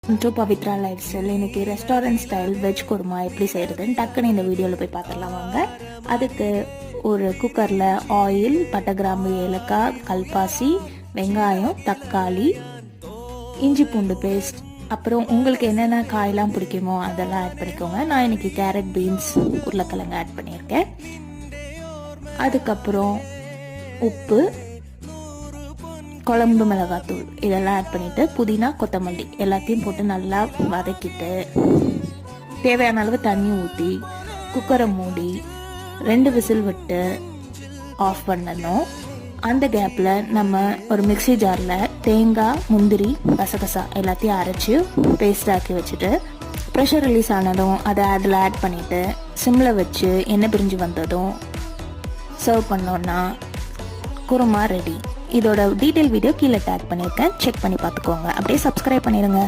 To Pavithra life style. இன்னைக்கு restaurant style veg kurma எப்படி செய்கிறதுன்னு டக்குன்னு இந்த வீடியோவில் போய் பார்த்துடலாம் வாங்க. அதுக்கு ஒரு குக்கரில் ஆயில், பட்டை, கிராம்பு, ஏலக்காய், கல்பாசி, வெங்காயம், தக்காளி, இஞ்சி பூண்டு பேஸ்ட், அப்புறம் உங்களுக்கு என்னென்ன காயெல்லாம் பிடிக்குமோ அதெல்லாம் ஆட் பண்ணிக்கோங்க. நான் இன்னைக்கு கேரட், பீன்ஸ், உருளைக்கிழங்கு ஆட் பண்ணியிருக்கேன். அதுக்கப்புறம் உப்பு, குழம்பு மிளகாத்தூள் இதெல்லாம் ஆட் பண்ணிவிட்டு புதினா, கொத்தமல்லி எல்லாத்தையும் போட்டு நல்லா வதக்கிட்டு தேவையான அளவு தண்ணி ஊற்றி குக்கரை மூடி 2 விசில் விட்டு ஆஃப் பண்ணணும். அந்த கேப்பில் நம்ம ஒரு மிக்சி ஜாரில் தேங்காய், முந்திரி, கசகசா எல்லாத்தையும் அரைச்சி பேஸ்ட் ஆக்கி வச்சுட்டு ப்ரெஷர் ரிலீஸ் ஆனதும் அதை அதில் ஆட் பண்ணிவிட்டு சிம்மில் வச்சு எண்ணெய் பிரிஞ்சு வந்ததும் சர்வ் பண்ணோன்னா குருமா ரெடி. இதோட டீட்டெயில் வீடியோ கீழே டேக் பண்ணியிருக்கேன், செக் பண்ணி பார்த்துக்கோங்க. அப்படியே சப்ஸ்கிரைப் பண்ணிடுங்க.